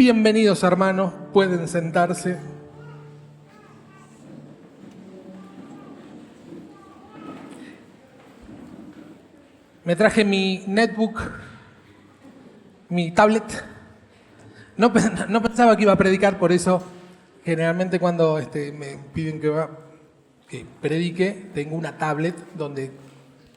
Bienvenidos, hermanos, pueden sentarse. Me traje mi netbook, mi tablet. No pensaba que iba a predicar, por eso generalmente cuando me piden que predique, tengo una tablet donde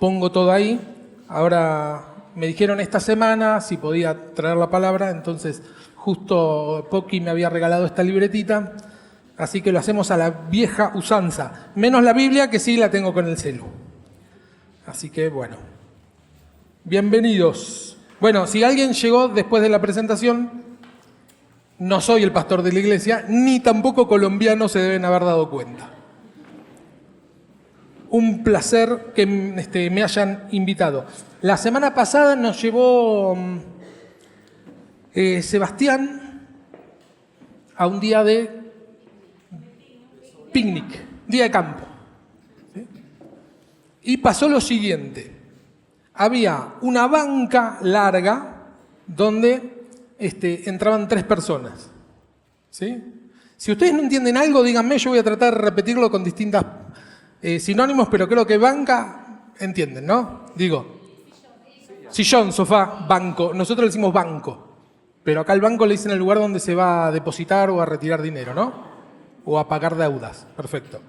pongo todo ahí. Ahora me dijeron esta semana si podía traer la palabra, entonces justo Poki me había regalado esta libretita, así que lo hacemos a la vieja usanza, menos la Biblia, que sí la tengo con el celu. Así que bueno, bienvenidos. Bueno, si alguien llegó después de la presentación, no soy el pastor de la iglesia, ni tampoco colombianos se deben haber dado cuenta. Un placer que me hayan invitado. La semana pasada nos llevó Sebastián a un día de picnic, día de campo. ¿Sí? Y pasó lo siguiente. Había una banca larga donde entraban 3 personas. ¿Sí? Si ustedes no entienden algo, díganme, yo voy a tratar de repetirlo con distintas sinónimos, pero creo que banca, entienden, ¿no? Digo, sillón, sofá, banco. Nosotros le decimos banco, pero acá el banco le dicen el lugar donde se va a depositar o a retirar dinero, ¿no? O a pagar deudas. Perfecto.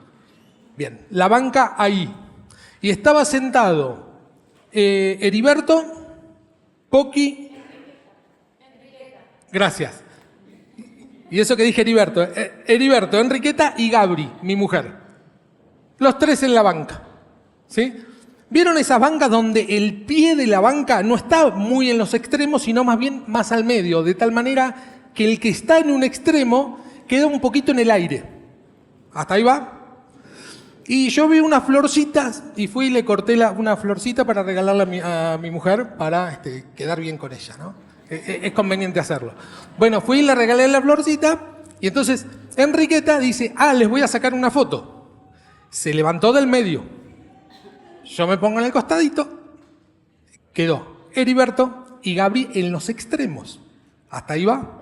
Bien, la banca ahí. Y estaba sentado Heriberto, Poki. Gracias. Y eso que dije Heriberto. Heriberto, Enriqueta y Gabri, mi mujer. Los 3 en la banca. ¿Sí? ¿Vieron esas bancas donde el pie de la banca no está muy en los extremos, sino más bien más al medio? De tal manera que el que está en un extremo queda un poquito en el aire. ¿Hasta ahí va? Y yo vi unas florcitas y fui y le corté una florcita para regalarle a mi mujer para quedar bien con ella, ¿no? Es conveniente hacerlo. Bueno, fui y le regalé la florcita y entonces Enriqueta dice, les voy a sacar una foto. Se levantó del medio. Yo me pongo en el costadito. Quedó Heriberto y Gabri en los extremos. Hasta ahí va.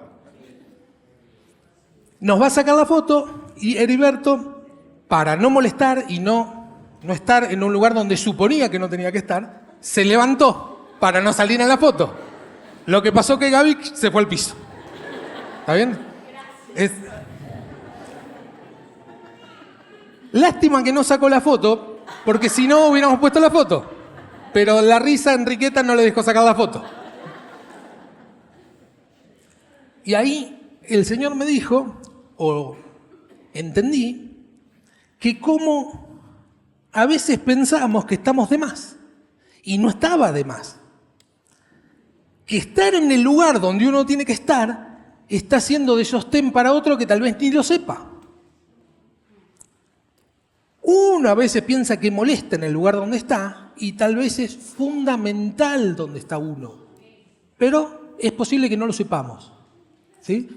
Nos va a sacar la foto y Heriberto, para no molestar y no estar en un lugar donde suponía que no tenía que estar, se levantó para no salir en la foto. Lo que pasó que Gaby se fue al piso. ¿Está bien? Lástima que no sacó la foto, porque si no hubiéramos puesto la foto. Pero la risa a Enriqueta no le dejó sacar la foto. Y ahí el Señor me dijo, o entendí, que como a veces pensamos que estamos de más, y no estaba de más. Que estar en el lugar donde uno tiene que estar está siendo de sostén para otro que tal vez ni lo sepa. Uno a veces piensa que molesta en el lugar donde está y tal vez es fundamental donde está uno. Pero es posible que no lo sepamos. ¿Sí?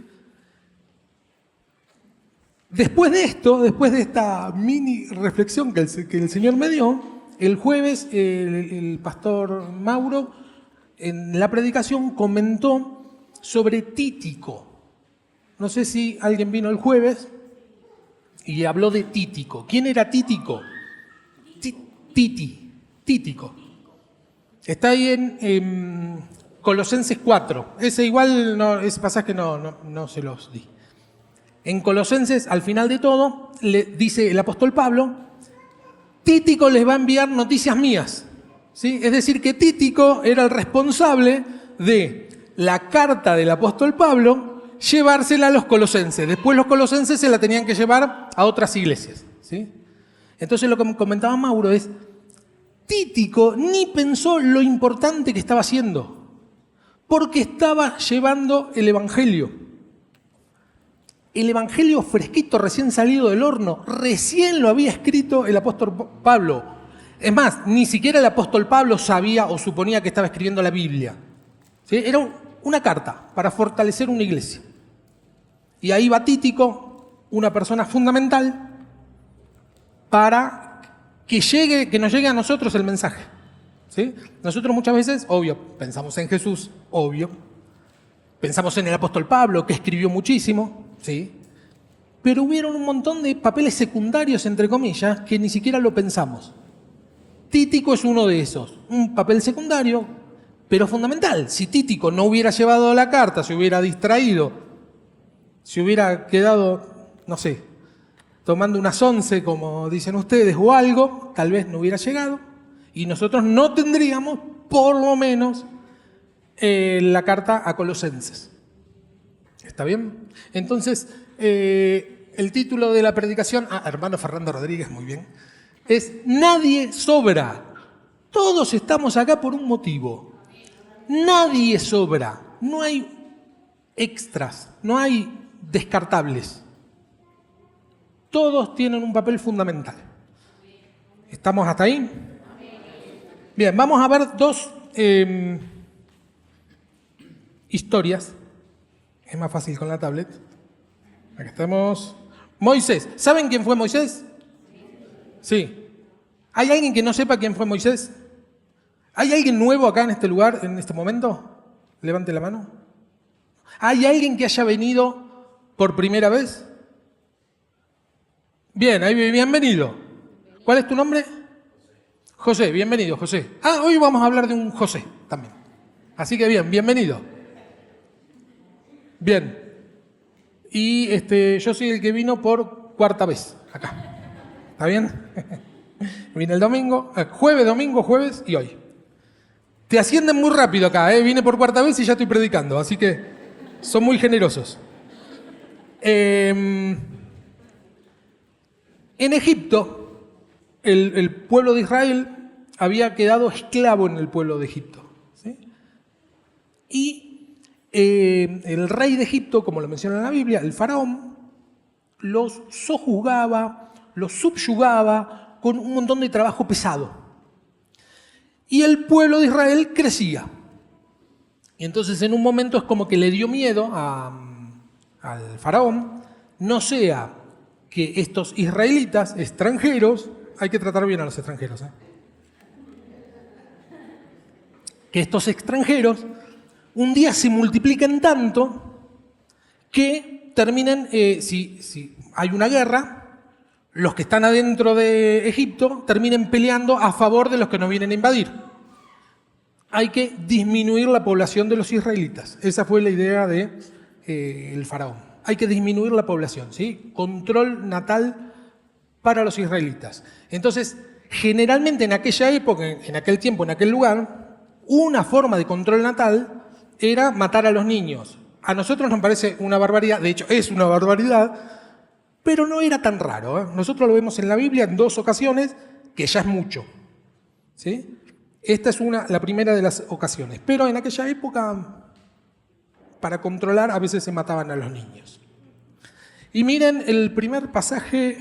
Después de esto, después de esta mini reflexión que el Señor me dio, el jueves el pastor Mauro en la predicación comentó sobre Títico. No sé si alguien vino el jueves y habló de Títico. ¿Quién era Títico? Títico. Está ahí en Colosenses 4. Ese pasaje no se los di. En Colosenses, al final de todo, le dice el apóstol Pablo, Títico les va a enviar noticias mías. ¿Sí? Es decir, que Títico era el responsable de la carta del apóstol Pablo, llevársela a los colosenses. Después los colosenses se la tenían que llevar a otras iglesias. ¿Sí? Entonces lo que comentaba Mauro es, Títico ni pensó lo importante que estaba haciendo, porque estaba llevando el Evangelio. El Evangelio fresquito, recién salido del horno, recién lo había escrito el apóstol Pablo. Es más, ni siquiera el apóstol Pablo sabía o suponía que estaba escribiendo la Biblia. ¿Sí? Era una carta para fortalecer una iglesia. Y ahí va Títico, una persona fundamental, para que nos llegue a nosotros el mensaje. ¿Sí? Nosotros muchas veces, obvio, pensamos en Jesús, obvio, Pensamos en el apóstol Pablo, que escribió muchísimo, ¿sí? Pero hubieron un montón de papeles secundarios, entre comillas, que ni siquiera lo pensamos. Títico es uno de esos, un papel secundario, pero fundamental. Si Títico no hubiera llevado la carta, se hubiera distraído, se hubiera quedado, no sé, tomando unas 11, como dicen ustedes, o algo, tal vez no hubiera llegado, y nosotros no tendríamos, por lo menos, la carta a Colosenses. ¿Está bien? Entonces, el título de la predicación, hermano Fernando Rodríguez, muy bien, es Nadie sobra. Todos estamos acá por un motivo. Nadie sobra. No hay extras, no hay descartables. Todos tienen un papel fundamental. ¿Estamos hasta ahí? Bien, vamos a ver dos historias. Es más fácil con la tablet. Acá estamos. Moisés. ¿Saben quién fue Moisés? Sí. ¿Hay alguien que no sepa quién fue Moisés? ¿Hay alguien nuevo acá en este lugar, en este momento? Levante la mano. ¿Hay alguien que haya venido por primera vez? Bien, ahí bienvenido. ¿Cuál es tu nombre? José, bienvenido, José. Hoy vamos a hablar de un José también. Así que bien, bienvenido. Bien. Y yo soy el que vino por cuarta vez acá. ¿Está bien? Vine el domingo, jueves y hoy. Te ascienden muy rápido acá, ¿eh? Vine por cuarta vez y ya estoy predicando, así que son muy generosos. En Egipto, el pueblo de Israel había quedado esclavo en el pueblo de Egipto, ¿sí? Y el rey de Egipto, como lo menciona en la Biblia, el faraón, los sojuzgaba, los subyugaba con un montón de trabajo pesado. Y el pueblo de Israel crecía. Y entonces en un momento es como que le dio miedo al faraón, no sea que estos israelitas extranjeros, hay que tratar bien a los extranjeros, que estos extranjeros un día se multipliquen tanto que terminen, si hay una guerra, los que están adentro de Egipto terminen peleando a favor de los que nos vienen a invadir. Hay que disminuir la población de los israelitas. Esa fue la idea del faraón. Hay que disminuir la población, ¿sí? Control natal para los israelitas. Entonces, generalmente en aquella época, en aquel tiempo, en aquel lugar, una forma de control natal era matar a los niños. A nosotros nos parece una barbaridad, de hecho es una barbaridad, pero no era tan raro, ¿eh? Nosotros lo vemos en la Biblia en 2 ocasiones, que ya es mucho, ¿sí? Esta es la primera de las ocasiones. Pero en aquella época, para controlar, a veces se mataban a los niños. Y miren el primer pasaje,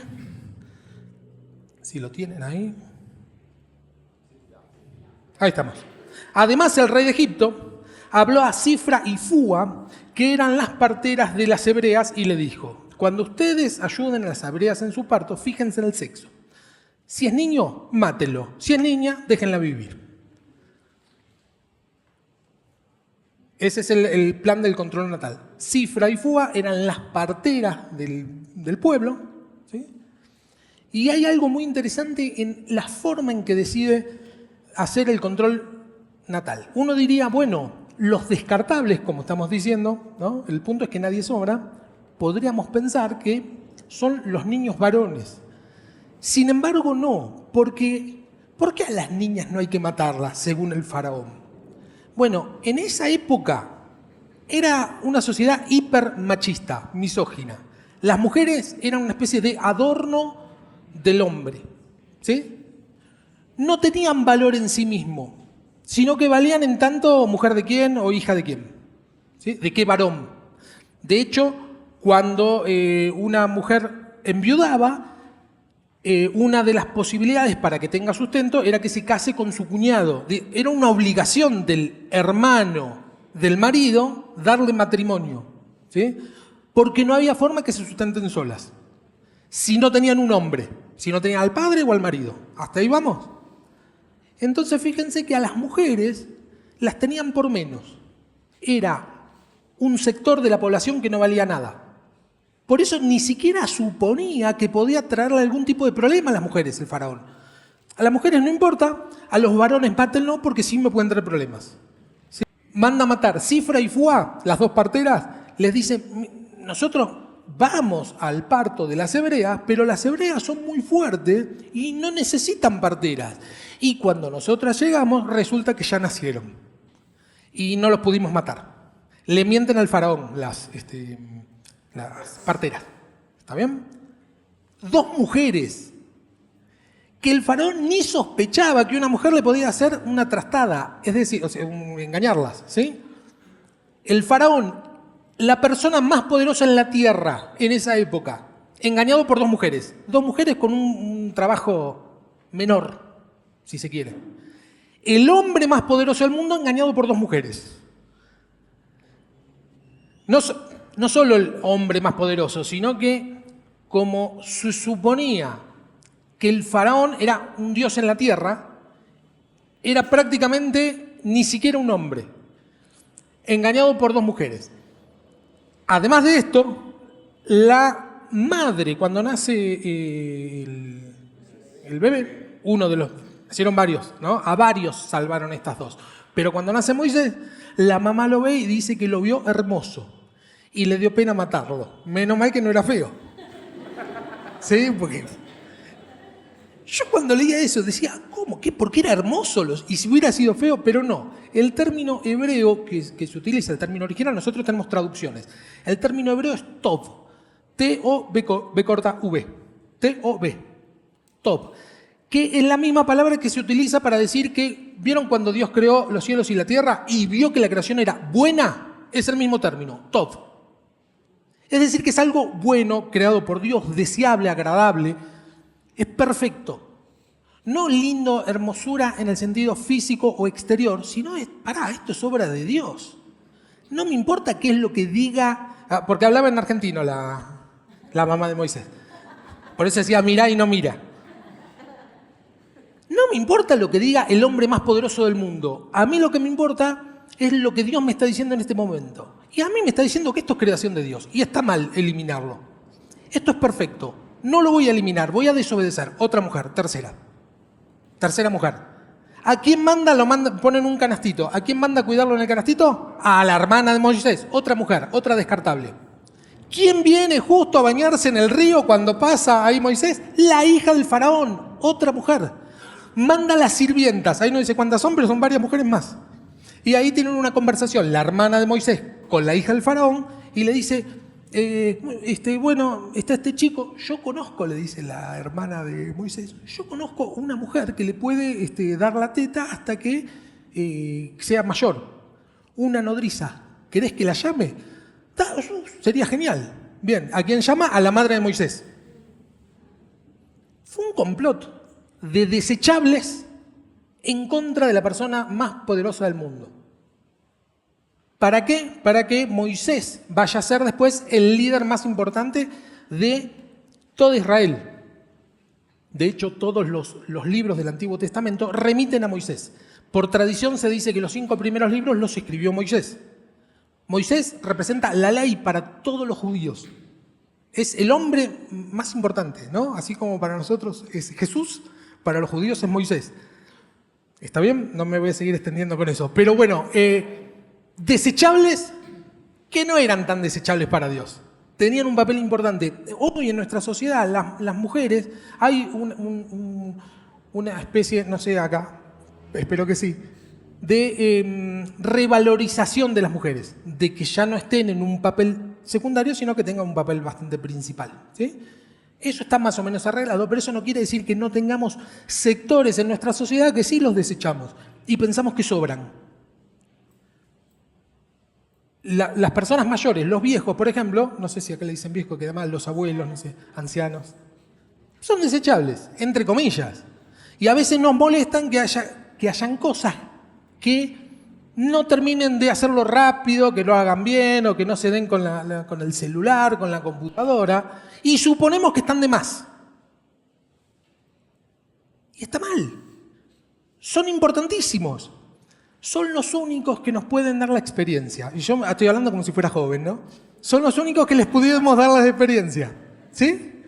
si lo tienen ahí. Ahí estamos. Además, el rey de Egipto habló a Cifra y Fúa, que eran las parteras de las hebreas, y le dijo: cuando ustedes ayuden a las hebreas en su parto, fíjense en el sexo. Si es niño, mátelo. Si es niña, déjenla vivir. Ese es el plan del control natal. Cifra y Fúa eran las parteras del pueblo, ¿sí? Y hay algo muy interesante en la forma en que decide hacer el control natal. Uno diría, bueno, los descartables, como estamos diciendo, ¿no? El punto es que nadie sobra. Podríamos pensar que son los niños varones. Sin embargo, no, porque ¿por qué a las niñas no hay que matarlas, según el faraón? Bueno, en esa época era una sociedad hipermachista, misógina. Las mujeres eran una especie de adorno del hombre, ¿sí? No tenían valor en sí mismo, sino que valían en tanto mujer de quién o hija de quién, ¿sí? ¿De qué varón? De hecho, cuando una mujer enviudaba, una de las posibilidades para que tenga sustento era que se case con su cuñado. Era una obligación del hermano del marido darle matrimonio, ¿sí? Porque no había forma que se sustenten solas. Si no tenían un hombre, si no tenían al padre o al marido. ¿Hasta ahí vamos? Entonces fíjense que a las mujeres las tenían por menos. Era un sector de la población que no valía nada. Por eso ni siquiera suponía que podía traerle algún tipo de problema a las mujeres, el faraón. A las mujeres no importa, a los varones mátenlo porque sí me pueden traer problemas. ¿Sí? Manda a matar Cifra y Fuá, las dos parteras, les dice, nosotros vamos al parto de las hebreas, pero las hebreas son muy fuertes y no necesitan parteras. Y cuando nosotras llegamos, resulta que ya nacieron. Y no los pudimos matar. Le mienten al faraón las parteras. ¿Está bien? Dos mujeres que el faraón ni sospechaba que una mujer le podía hacer una trastada, es decir, engañarlas, ¿sí? El faraón, la persona más poderosa en la tierra en esa época, engañado por dos mujeres con un trabajo menor, si se quiere. El hombre más poderoso del mundo engañado por dos mujeres. No solo el hombre más poderoso, sino que como se suponía que el faraón era un dios en la tierra, era prácticamente ni siquiera un hombre, engañado por dos mujeres. Además de esto, la madre, cuando nace el bebé, uno de los, hicieron varios, ¿no? A varios salvaron estas dos. Pero cuando nace Moisés, la mamá lo ve y dice que lo vio hermoso y le dio pena matarlo. Menos mal que no era feo. ¿Sí? Porque yo cuando leía eso decía, ¿cómo? ¿Qué? ¿Por qué era hermoso? Y si hubiera sido feo, pero no. El término hebreo que se utiliza, el término original, nosotros tenemos traducciones. El término hebreo es tov. T-O-B corta V. T-O-B. Tov. Que es la misma palabra que se utiliza para decir que, ¿vieron cuando Dios creó los cielos y la tierra y vio que la creación era buena? Es el mismo término, tov. Es decir, que es algo bueno, creado por Dios, deseable, agradable, es perfecto. No lindo, hermosura en el sentido físico o exterior, sino esto es obra de Dios. No me importa qué es lo que diga, porque hablaba en argentino la mamá de Moisés. Por eso decía, mirá y no mira. No me importa lo que diga el hombre más poderoso del mundo. A mí lo que me importa es lo que Dios me está diciendo en este momento. Y a mí me está diciendo que esto es creación de Dios. Y está mal eliminarlo. Esto es perfecto. No lo voy a eliminar, voy a desobedecer. Otra mujer, tercera mujer. ¿A quién manda? Ponen un canastito. ¿A quién manda a cuidarlo en el canastito? A la hermana de Moisés. Otra mujer, otra descartable. ¿Quién viene justo a bañarse en el río cuando pasa ahí Moisés? La hija del faraón, otra mujer. Manda a las sirvientas. Ahí no dice cuántas son, pero son varias mujeres más. Y ahí tienen una conversación, la hermana de Moisés con la hija del faraón, y le dice, bueno, está este chico, yo conozco, le dice la hermana de Moisés, yo conozco una mujer que le puede dar la teta hasta que sea mayor, una nodriza, ¿querés que la llame? Sería genial. Bien, ¿a quién llama? A la madre de Moisés. Fue un complot de desechables en contra de la persona más poderosa del mundo. ¿Para qué? Para que Moisés vaya a ser después el líder más importante de todo Israel. De hecho, todos los libros del Antiguo Testamento remiten a Moisés. Por tradición se dice que los 5 primeros libros los escribió Moisés. Moisés representa la ley para todos los judíos. Es el hombre más importante, ¿no? Así como para nosotros es Jesús, para los judíos es Moisés. ¿Está bien? No me voy a seguir extendiendo con eso. Pero bueno, desechables que no eran tan desechables para Dios. Tenían un papel importante. Hoy en nuestra sociedad, las mujeres, hay una especie, no sé acá, espero que sí, de revalorización de las mujeres. De que ya no estén en un papel secundario, sino que tengan un papel bastante principal. ¿Sí? Eso está más o menos arreglado, pero eso no quiere decir que no tengamos sectores en nuestra sociedad que sí los desechamos y pensamos que sobran. Las personas mayores, los viejos, por ejemplo, no sé si acá le dicen viejos, que además los abuelos, no sé, ancianos, son desechables, entre comillas. Y a veces nos molestan que hayan cosas que no terminen de hacerlo rápido, que lo hagan bien o que no se den con el celular, con la computadora, y suponemos que están de más. Y está mal. Son importantísimos. son los únicos que nos pueden dar la experiencia. Y yo estoy hablando como si fuera joven, ¿no? Son los únicos que les pudiéramos dar la experiencia. ¿Sí?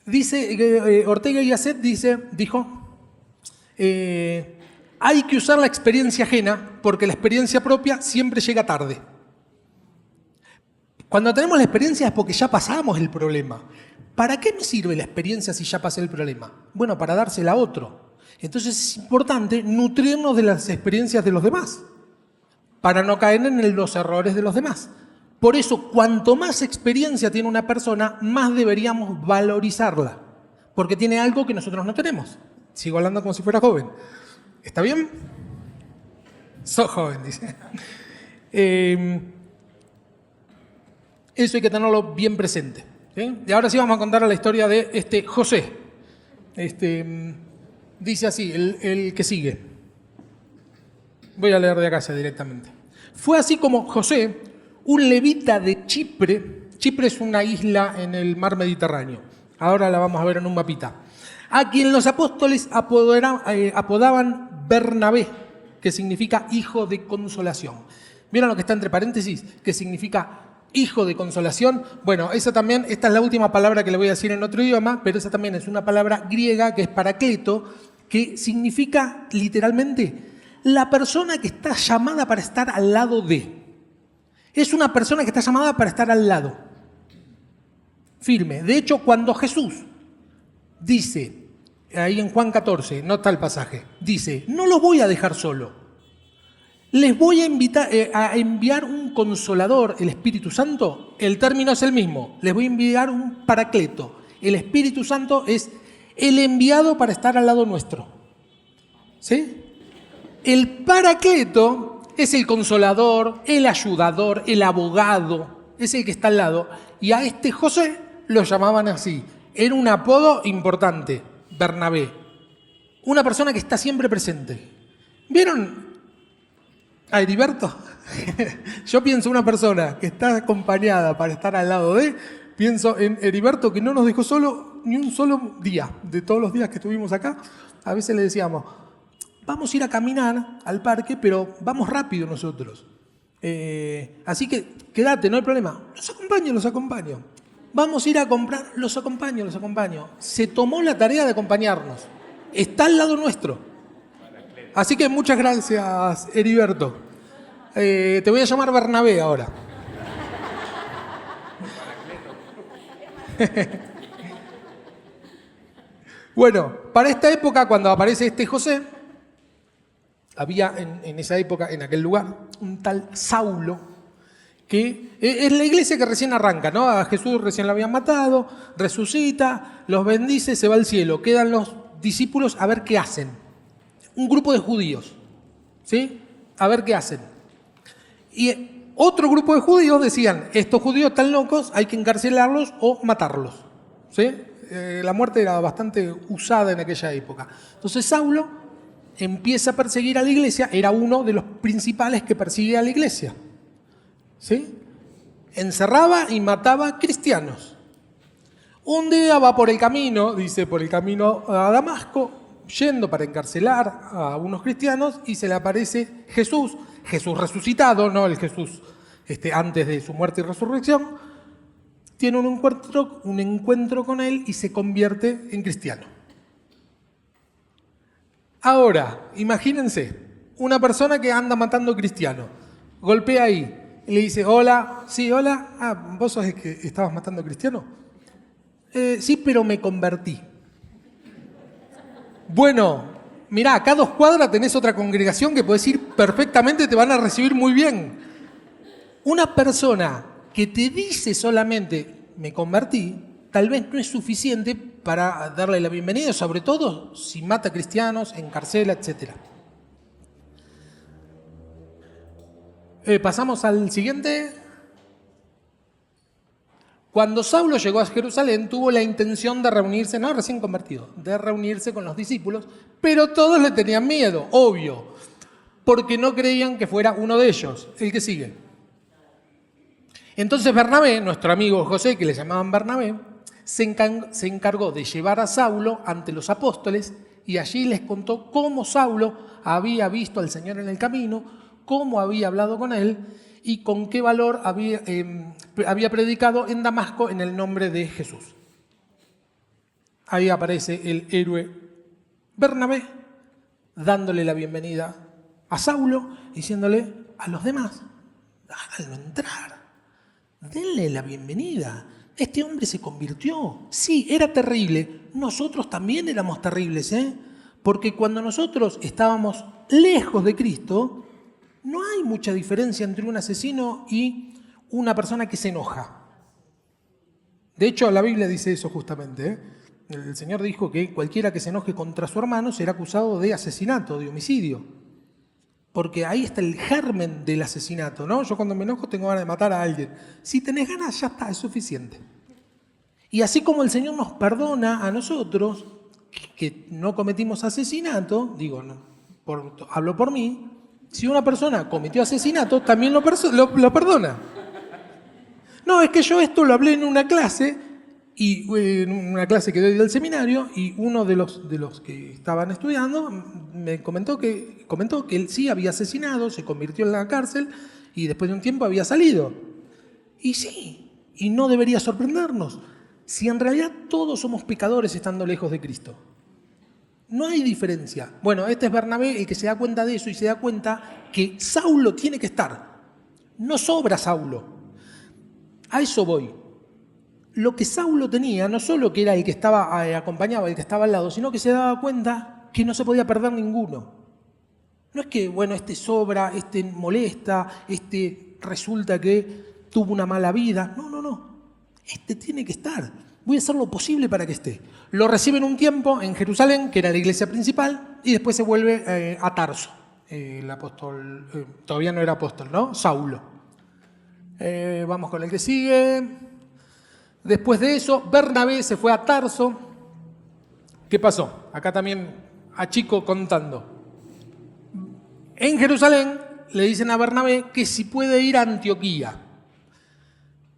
Dice, Ortega y Gasset dijo, hay que usar la experiencia ajena porque la experiencia propia siempre llega tarde. Cuando tenemos la experiencia es porque ya pasamos el problema. ¿Para qué me sirve la experiencia si ya pasé el problema? Bueno, para dársela a otro. Entonces es importante nutrirnos de las experiencias de los demás para no caer en los errores de los demás. Por eso, cuanto más experiencia tiene una persona, más deberíamos valorizarla, porque tiene algo que nosotros no tenemos. Sigo hablando como si fuera joven. ¿Está bien? Sos joven, dice. Eso hay que tenerlo bien presente. ¿Sí? Y ahora sí vamos a contar la historia de José. Dice así, el que sigue. Voy a leer de acá ya directamente. Fue así como José, un levita de Chipre. Chipre es una isla en el mar Mediterráneo. Ahora la vamos a ver en un mapita. A quien los apóstoles apodaban Bernabé, que significa hijo de consolación. ¿Vieron lo que está entre paréntesis? Que significa hijo de consolación. Bueno, esta es la última palabra que le voy a decir en otro idioma, pero esa también es una palabra griega que es paracleto, que significa literalmente la persona que está llamada para estar al lado de. Es una persona que está llamada para estar al lado. Firme. De hecho, cuando Jesús dice, ahí en Juan 14, no está el pasaje, dice, no los voy a dejar solo. Les voy a enviar un consolador, el Espíritu Santo. El término es el mismo. Les voy a enviar un paracleto. El Espíritu Santo es el enviado para estar al lado nuestro. ¿Sí? El paracleto es el consolador, el ayudador, el abogado. Es el que está al lado. Y a José lo llamaban así. Era un apodo importante, Bernabé. Una persona que está siempre presente. ¿Vieron a Heriberto? Yo pienso una persona que está acompañada para estar al lado de, pienso en Heriberto que no nos dejó solo ni un solo día, de todos los días que estuvimos acá. A veces le decíamos, vamos a ir a caminar al parque, pero vamos rápido nosotros. Así que quédate, no hay problema. Los acompaño. Vamos a ir a comprar, los acompaño. Se tomó la tarea de acompañarnos. Está al lado nuestro. Así que muchas gracias, Heriberto. Te voy a llamar Bernabé ahora. Bueno, para esta época, cuando aparece José, había en esa época, en aquel lugar, un tal Saulo, que es la iglesia que recién arranca, ¿no? A Jesús recién lo habían matado, resucita, los bendice, se va al cielo. Quedan los discípulos a ver qué hacen. Un grupo de judíos, ¿sí? A ver qué hacen. Y otro grupo de judíos decían, estos judíos están locos, hay que encarcelarlos o matarlos, ¿sí? La muerte era bastante usada en aquella época. Entonces Saulo empieza a perseguir a la iglesia, era uno de los principales que persigue a la iglesia, ¿sí? Encerraba y mataba cristianos. Un día va por el camino, por el camino a Damasco, yendo para encarcelar a unos cristianos, y se le aparece Jesús resucitado, no el Jesús antes de su muerte y resurrección. Tiene un encuentro con él y se convierte en cristiano. Ahora, imagínense, una persona que anda matando cristianos, golpea ahí y le dice, hola, sí, hola, ¿vos sos el que estabas matando cristianos? Sí, pero me convertí. Bueno, mirá, acá a 2 cuadras tenés otra congregación que podés ir perfectamente, te van a recibir muy bien. Una persona que te dice solamente, me convertí, tal vez no es suficiente para darle la bienvenida, sobre todo si mata cristianos, encarcela, etc. Pasamos al siguiente. Cuando Saulo llegó a Jerusalén, tuvo la intención de reunirse, no recién convertido, de reunirse con los discípulos, pero todos le tenían miedo, obvio, porque no creían que fuera uno de ellos, el que sigue. Entonces Bernabé, nuestro amigo José, que le llamaban Bernabé, se encargó de llevar a Saulo ante los apóstoles y allí les contó cómo Saulo había visto al Señor en el camino, cómo había hablado con él y con qué valor había predicado en Damasco en el nombre de Jesús. Ahí aparece el héroe Bernabé dándole la bienvenida a Saulo, diciéndole a los demás, háganlo entrar, denle la bienvenida. Este hombre se convirtió. Sí, era terrible. Nosotros también éramos terribles, porque cuando nosotros estábamos lejos de Cristo, no hay mucha diferencia entre un asesino y una persona que se enoja. De hecho, la Biblia dice eso justamente. El Señor dijo que cualquiera que se enoje contra su hermano será acusado de asesinato, de homicidio. Porque ahí está el germen del asesinato, ¿no? Yo cuando me enojo tengo ganas de matar a alguien. Si tenés ganas, ya está, es suficiente. Y así como el Señor nos perdona a nosotros, que no cometimos asesinato, digo, no, hablo por mí, si una persona cometió asesinato, también lo perdona. No, es que yo esto lo hablé en una clase, en una clase que doy del seminario, y uno de los que estaban estudiando me comentó que él sí había asesinado, se convirtió en la cárcel y después de un tiempo había salido. Y sí, y no debería sorprendernos, si en realidad todos somos pecadores estando lejos de Cristo. No hay diferencia. Bueno, este es Bernabé el que se da cuenta de eso y se da cuenta que Saulo tiene que estar. No sobra Saulo. A eso voy. Lo que Saulo tenía, no solo que era el que estaba acompañado, el que estaba al lado, sino que se daba cuenta que no se podía perder ninguno. No es que, bueno, este sobra, este molesta, este resulta que tuvo una mala vida. No. Este tiene que estar. Voy a hacer lo posible para que esté. Lo reciben un tiempo en Jerusalén, que era la iglesia principal, y después se vuelve a Tarso. El apóstol, todavía no era apóstol, ¿no? Saulo. Vamos con el que sigue. Después de eso, Bernabé se fue a Tarso. ¿Qué pasó? Acá también a Chico contando. En Jerusalén le dicen a Bernabé que si puede ir a Antioquía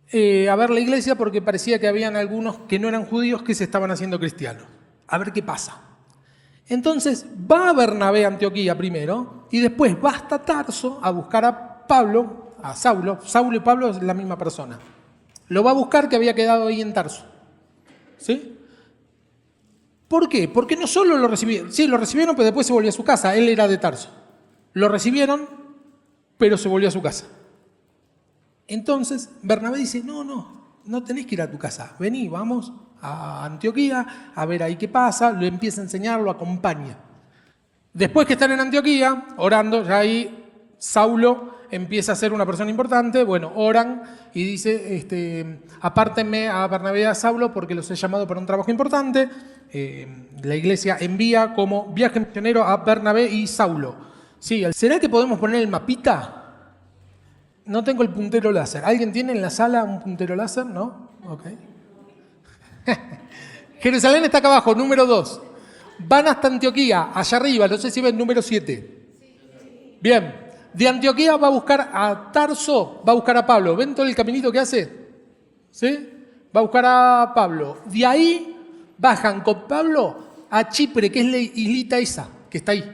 a ver la iglesia, porque parecía que habían algunos que no eran judíos que se estaban haciendo cristianos. A ver qué pasa. Entonces va Bernabé a Antioquía primero y después va hasta Tarso a buscar a Pablo, a Saulo. Saulo y Pablo es la misma persona. Lo va a buscar, que había quedado ahí en Tarso. ¿Sí? ¿Por qué? Porque no solo lo recibieron. Sí, lo recibieron, pero después se volvió a su casa. Él era de Tarso. Lo recibieron, pero se volvió a su casa. Entonces, Bernabé dice, no tenés que ir a tu casa. Vení, vamos a Antioquía, a ver ahí qué pasa. Lo empieza a enseñar, lo acompaña. Después que están en Antioquía, orando, ya ahí Saulo empieza a ser una persona importante. Bueno, oran y dice, apártenme a Bernabé y a Saulo porque los he llamado para un trabajo importante. La iglesia envía como viaje misionero a Bernabé y Saulo. Sí, ¿será que podemos poner el mapita? No tengo el puntero láser. ¿Alguien tiene en la sala un puntero láser? ¿No? Ok. Jerusalén está acá abajo, número 2. Van hasta Antioquía, allá arriba, no sé si ven número 7. Bien. De Antioquía va a buscar a Tarso, va a buscar a Pablo. ¿Ven todo el caminito que hace? ¿Sí? Va a buscar a Pablo. De ahí bajan con Pablo a Chipre, que es la islita esa, que está ahí.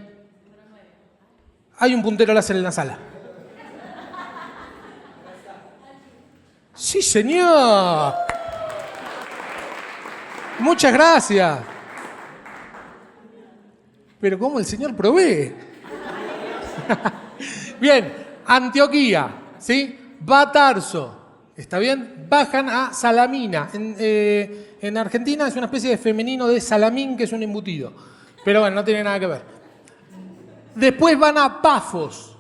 Hay un puntero láser en la sala. Sí, señor. Muchas gracias. Pero ¿cómo el Señor provee? Bien, Antioquía, ¿sí? Va a Tarso, ¿está bien? Bajan a Salamina. En Argentina es una especie de femenino de salamín, que es un embutido. Pero bueno, no tiene nada que ver. Después van a Pafos.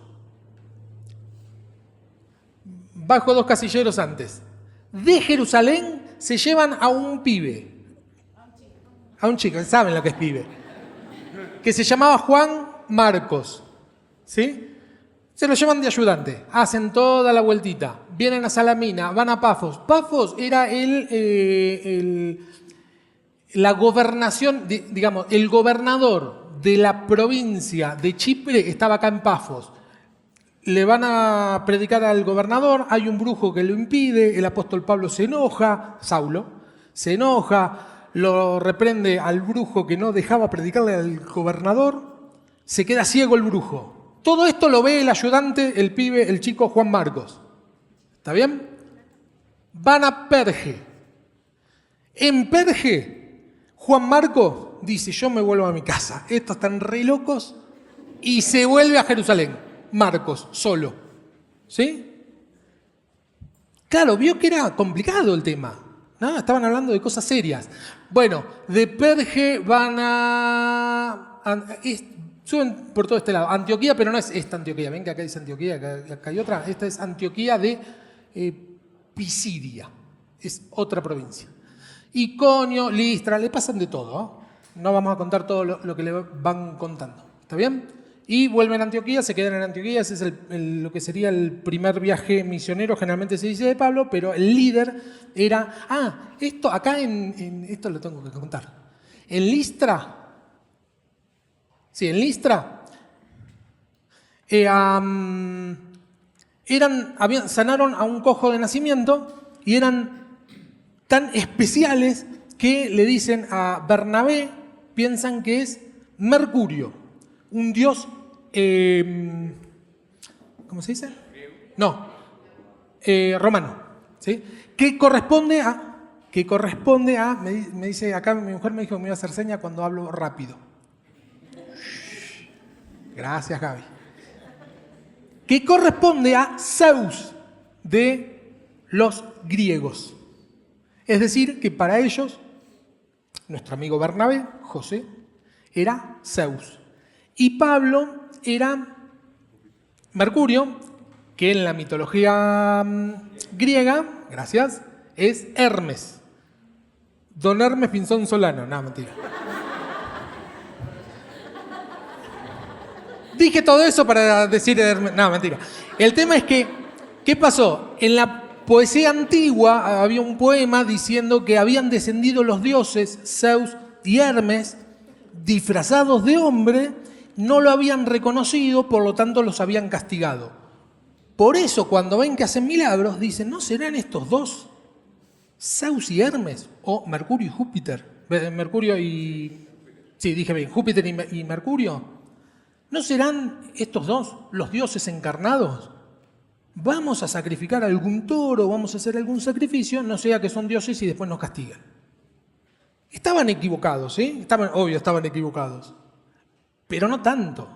Bajo 2 casilleros antes. De Jerusalén se llevan a un pibe. A un chico, saben lo que es pibe. Que se llamaba Juan Marcos. ¿Sí? Se lo llevan de ayudante. Hacen toda la vueltita. Vienen a Salamina, van a Pafos. Pafos era la gobernación, digamos, el gobernador de la provincia de Chipre estaba acá en Pafos. Le van a predicar al gobernador, hay un brujo que lo impide, el apóstol Pablo se enoja, Saulo, se enoja, lo reprende al brujo que no dejaba predicarle al gobernador, se queda ciego el brujo. Todo esto lo ve el ayudante, el pibe, el chico Juan Marcos. ¿Está bien? Van a Perge. En Perge, Juan Marcos dice, yo me vuelvo a mi casa. Estos están re locos. Y se vuelve a Jerusalén. Marcos, solo. ¿Sí? Claro, vio que era complicado el tema, ¿no? Estaban hablando de cosas serias. Bueno, de Perge van suben por todo este lado. Antioquía, pero no es esta Antioquía. Ven que acá dice Antioquía, acá hay otra. Esta es Antioquía de Pisidia. Es otra provincia. Iconio, Listra, le pasan de todo, ¿no? No vamos a contar todo lo que le van contando. ¿Está bien? Y vuelven a Antioquía, se quedan en Antioquía. Ese es lo que sería el primer viaje misionero, generalmente se dice de Pablo, pero el líder era... esto acá esto lo tengo que contar. En Listra... Sí, en Listra sanaron a un cojo de nacimiento y eran tan especiales que le dicen a Bernabé, piensan que es Mercurio, un dios, ¿cómo se dice? No, romano, ¿sí? Que corresponde a, me dice acá, mi mujer me dijo que me iba a hacer seña cuando hablo rápido. Gracias, Gaby. Que corresponde a Zeus de los griegos. Es decir, que para ellos, nuestro amigo Bernabé, José, era Zeus. Y Pablo era Mercurio, que en la mitología griega, gracias, es Hermes. Don Hermes Pinzón Solano. No, mentira. Dije todo eso para decir Hermes. No, mentira. El tema es que, ¿qué pasó? En la poesía antigua había un poema diciendo que habían descendido los dioses Zeus y Hermes disfrazados de hombre, no lo habían reconocido, por lo tanto los habían castigado. Por eso cuando ven que hacen milagros, dicen, ¿no serán estos dos? Zeus y Hermes, o Mercurio y Júpiter. Mercurio y... Sí, dije bien, Júpiter y Mercurio. ¿No serán estos dos los dioses encarnados? Vamos a sacrificar algún toro, vamos a hacer algún sacrificio, no sea que son dioses y después nos castigan. Estaban equivocados, ¿sí? Estaban equivocados. Pero no tanto,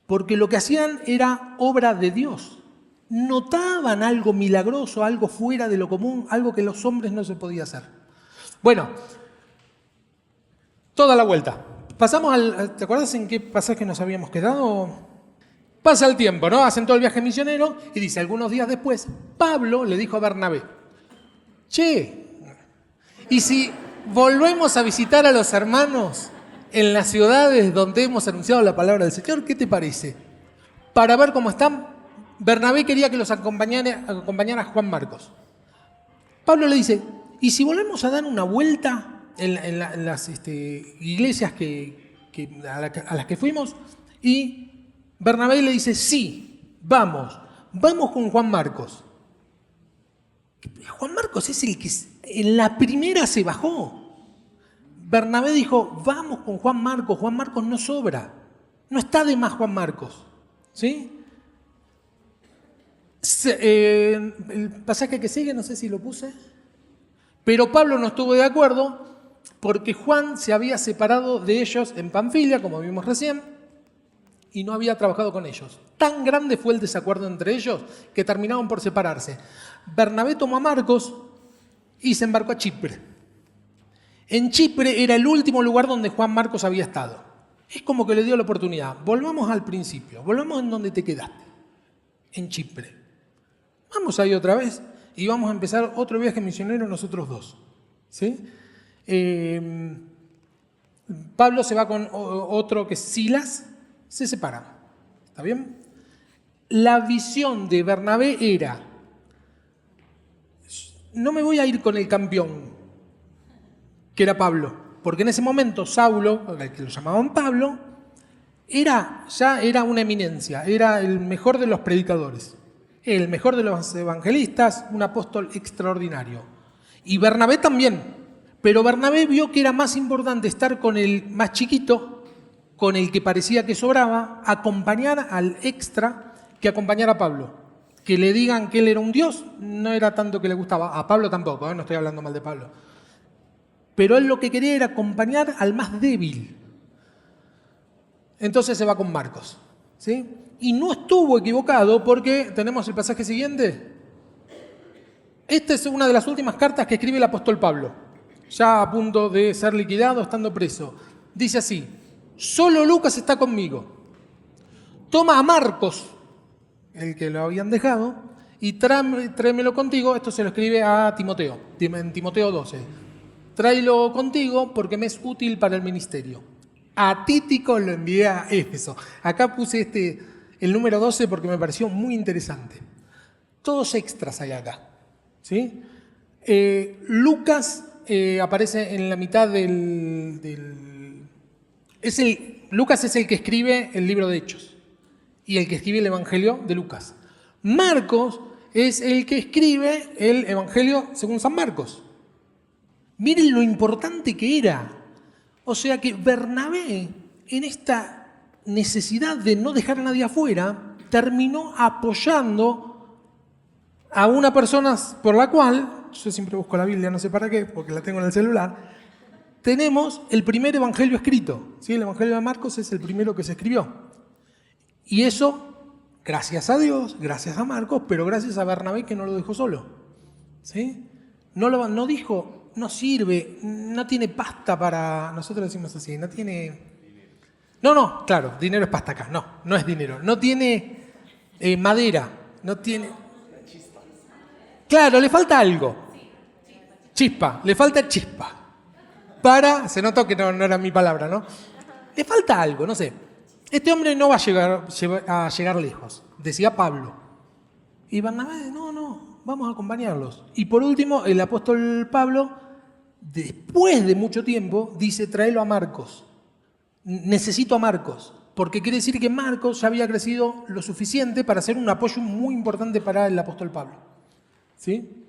porque lo que hacían era obra de Dios. Notaban algo milagroso, algo fuera de lo común, algo que los hombres no se podía hacer. Bueno, toda la vuelta. Pasamos ¿te acuerdas en qué pasaje nos habíamos quedado? Pasa el tiempo, ¿no? Hacen todo el viaje misionero y dice, algunos días después, Pablo le dijo a Bernabé, che, ¿y si volvemos a visitar a los hermanos en las ciudades donde hemos anunciado la palabra del Señor? ¿Qué te parece? Para ver cómo están, Bernabé quería que los acompañara Juan Marcos. Pablo le dice, ¿y si volvemos a dar una vuelta en las iglesias a las que fuimos? Y Bernabé le dice, sí, vamos con Juan Marcos. Juan Marcos es el que en la primera se bajó. Bernabé dijo, vamos con Juan Marcos no sobra, no está de más Juan Marcos. ¿Sí? El pasaje que sigue, no sé si lo puse, pero Pablo no estuvo de acuerdo porque Juan se había separado de ellos en Panfilia, como vimos recién, y no había trabajado con ellos. Tan grande fue el desacuerdo entre ellos que terminaron por separarse. Bernabé tomó a Marcos y se embarcó a Chipre. En Chipre era el último lugar donde Juan Marcos había estado. Es como que le dio la oportunidad. Volvamos al principio, volvamos en donde te quedaste, en Chipre. Vamos ahí otra vez y vamos a empezar otro viaje misionero nosotros dos. ¿Sí? Pablo se va con otro que es Silas, se separan. ¿Está bien? La visión de Bernabé era, no me voy a ir con el campeón, que era Pablo, porque en ese momento Saulo, al que lo llamaban Pablo, ya era una eminencia, era el mejor de los predicadores, el mejor de los evangelistas, un apóstol extraordinario. Y Bernabé también, Pero Bernabé vio que era más importante estar con el más chiquito, con el que parecía que sobraba, acompañar al extra que acompañar a Pablo. Que le digan que él era un dios, no era tanto que le gustaba. A Pablo tampoco, no estoy hablando mal de Pablo. Pero él lo que quería era acompañar al más débil. Entonces se va con Marcos, ¿sí? Y no estuvo equivocado porque tenemos el pasaje siguiente. Esta es una de las últimas cartas que escribe el apóstol Pablo, ya a punto de ser liquidado, estando preso. Dice así: solo Lucas está conmigo. Toma a Marcos, el que lo habían dejado, y tráemelo contigo. Esto se lo escribe a Timoteo, en Timoteo 12. Tráelo contigo porque me es útil para el ministerio. A Tíquico lo envié a Éfeso. Acá puse el número 12 porque me pareció muy interesante. Todos extras hay acá, ¿sí? Lucas aparece en la mitad Lucas es el que escribe el libro de Hechos y el que escribe el Evangelio de Lucas. Marcos es el que escribe el Evangelio según San Marcos. Miren lo importante que era. O sea que Bernabé, en esta necesidad de no dejar a nadie afuera, terminó apoyando a una persona por la cual, yo siempre busco la Biblia, no sé para qué, porque la tengo en el celular, tenemos el primer evangelio escrito, ¿sí? El evangelio de Marcos es el primero que se escribió. Y eso, gracias a Dios, gracias a Marcos, pero gracias a Bernabé que no lo dejó solo, ¿sí? No dijo, no sirve, no tiene pasta para, nosotros decimos así, no tiene... No, claro, dinero es pasta acá, no es dinero. No tiene madera, no tiene... Claro, le falta algo. Chispa, le falta chispa. Se notó que no era mi palabra, ¿no? Le falta algo, no sé. Este hombre no va a llegar lejos, decía Pablo. Y Bernabé, no, vamos a acompañarlos. Y por último, el apóstol Pablo, después de mucho tiempo, dice, tráelo a Marcos. Necesito a Marcos, porque quiere decir que Marcos ya había crecido lo suficiente para ser un apoyo muy importante para el apóstol Pablo. ¿Sí?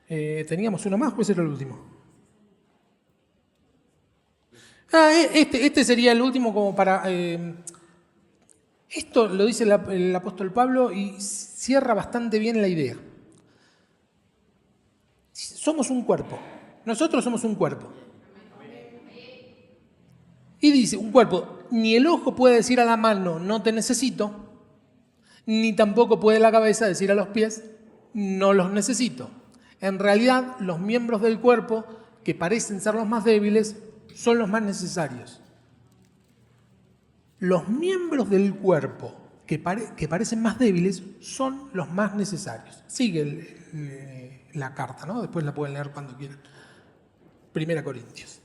Teníamos uno más, pues era el último. Este sería el último como para... esto lo dice el apóstol Pablo y cierra bastante bien la idea. Somos un cuerpo. Nosotros somos un cuerpo. Y dice, un cuerpo, ni el ojo puede decir a la mano, no te necesito, ni tampoco puede la cabeza decir a los pies, no los necesito. En realidad, los miembros del cuerpo, que parecen ser los más débiles, son los más necesarios. Los miembros del cuerpo que parecen más débiles son los más necesarios. Sigue la carta, ¿no? Después la pueden leer cuando quieran. 1 Corintios.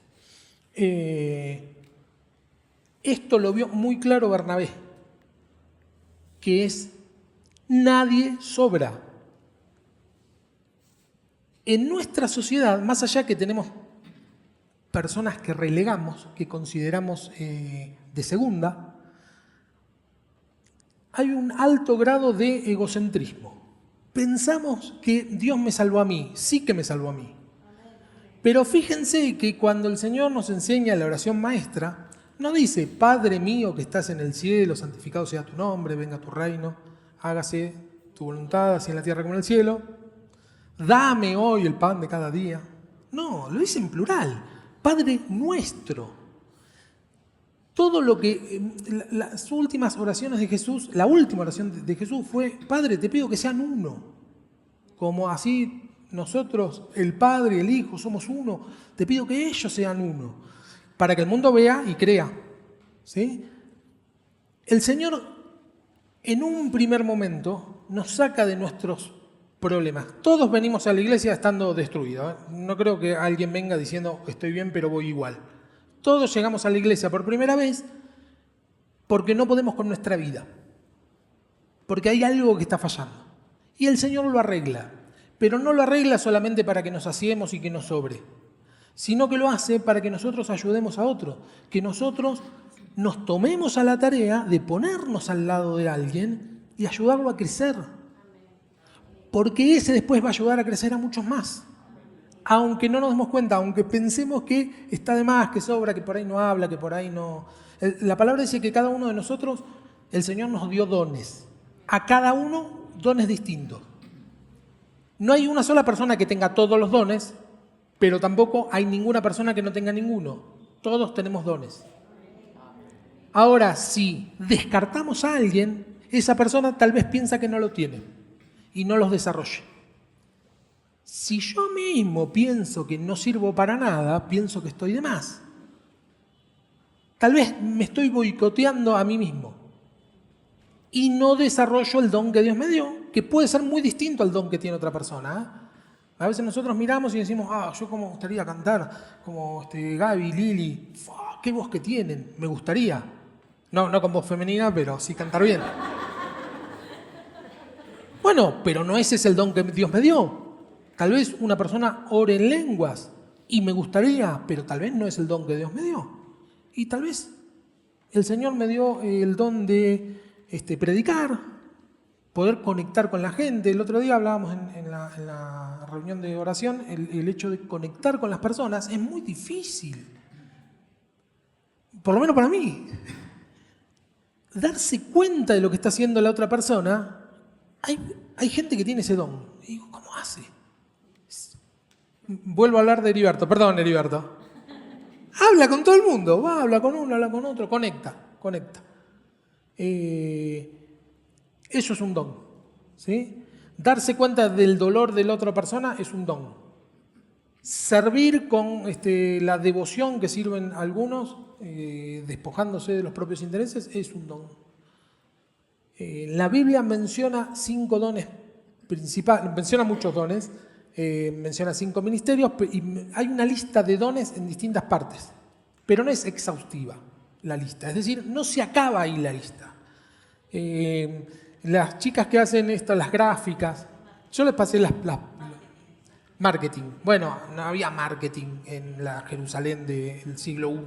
Esto lo vio muy claro Bernabé, que es nadie sobra. En nuestra sociedad, más allá que tenemos personas que relegamos, que consideramos de segunda, hay un alto grado de egocentrismo. Pensamos que Dios me salvó a mí, sí que me salvó a mí. Pero fíjense que cuando el Señor nos enseña la oración maestra, no dice, Padre mío que estás en el cielo, santificado sea tu nombre, venga tu reino, hágase tu voluntad, así en la tierra como en el cielo. Dame hoy el pan de cada día. No, lo dice en plural. Padre nuestro. Todo lo que... Las últimas oraciones de Jesús, la última oración de Jesús fue, Padre, te pido que sean uno. Como así nosotros, el Padre y el Hijo, somos uno. Te pido que ellos sean uno. Para que el mundo vea y crea. ¿Sí? El Señor, en un primer momento, nos saca de nuestros problemas. Todos venimos a la iglesia estando destruidos. No creo que alguien venga diciendo, estoy bien, pero voy igual. Todos llegamos a la iglesia por primera vez porque no podemos con nuestra vida. Porque hay algo que está fallando. Y el Señor lo arregla. Pero no lo arregla solamente para que nos saciemos y que nos sobre, sino que lo hace para que nosotros ayudemos a otros, que nosotros nos tomemos a la tarea de ponernos al lado de alguien y ayudarlo a crecer. Porque ese después va a ayudar a crecer a muchos más. aunque no nos demos cuenta, aunque pensemos que está de más, que sobra, que por ahí no habla, que por ahí no... La palabra dice que cada uno de nosotros, el Señor nos dio dones. A cada uno, dones distintos. No hay una sola persona que tenga todos los dones, pero tampoco hay ninguna persona que no tenga ninguno. Todos tenemos dones. Ahora, si descartamos a alguien, esa persona tal vez piensa que no lo tiene y no los desarrolla. Si yo mismo pienso que no sirvo para nada, pienso que estoy de más. Tal vez me estoy boicoteando a mí mismo y no desarrollo el don que Dios me dio, que puede ser muy distinto al don que tiene otra persona. A veces nosotros miramos y decimos, yo como gustaría cantar como Gaby, Lili, qué voz que tienen, me gustaría. No con voz femenina, pero sí cantar bien. Bueno, pero no ese es el don que Dios me dio. Tal vez una persona ore en lenguas y me gustaría, pero tal vez no es el don que Dios me dio. Y tal vez el Señor me dio el don de predicar, poder conectar con la gente. El otro día hablábamos en la reunión de oración, el hecho de conectar con las personas es muy difícil. Por lo menos para mí. Darse cuenta de lo que está haciendo la otra persona, hay gente que tiene ese don. Y digo, ¿cómo hace? Vuelvo a hablar de Heriberto, perdón Heriberto. Habla con todo el mundo, habla con uno, habla con otro, conecta. Eso es un don, ¿sí? Darse cuenta del dolor de la otra persona es un don. Servir con la devoción que sirven algunos, despojándose de los propios intereses, es un don. La Biblia menciona 5 dones principales, menciona muchos dones, menciona 5 ministerios, y hay una lista de dones en distintas partes, pero no es exhaustiva la lista, es decir, no se acaba ahí la lista. Las chicas que hacen las gráficas, yo les pasé las marketing. Bueno, no había marketing en la Jerusalén del siglo I.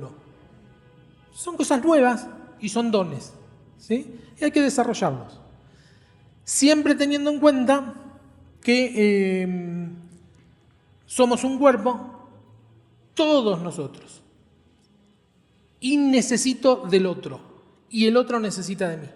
Son cosas nuevas y son dones, ¿sí? Y hay que desarrollarlos. Siempre teniendo en cuenta que somos un cuerpo, todos nosotros. Y necesito del otro. Y el otro necesita de mí.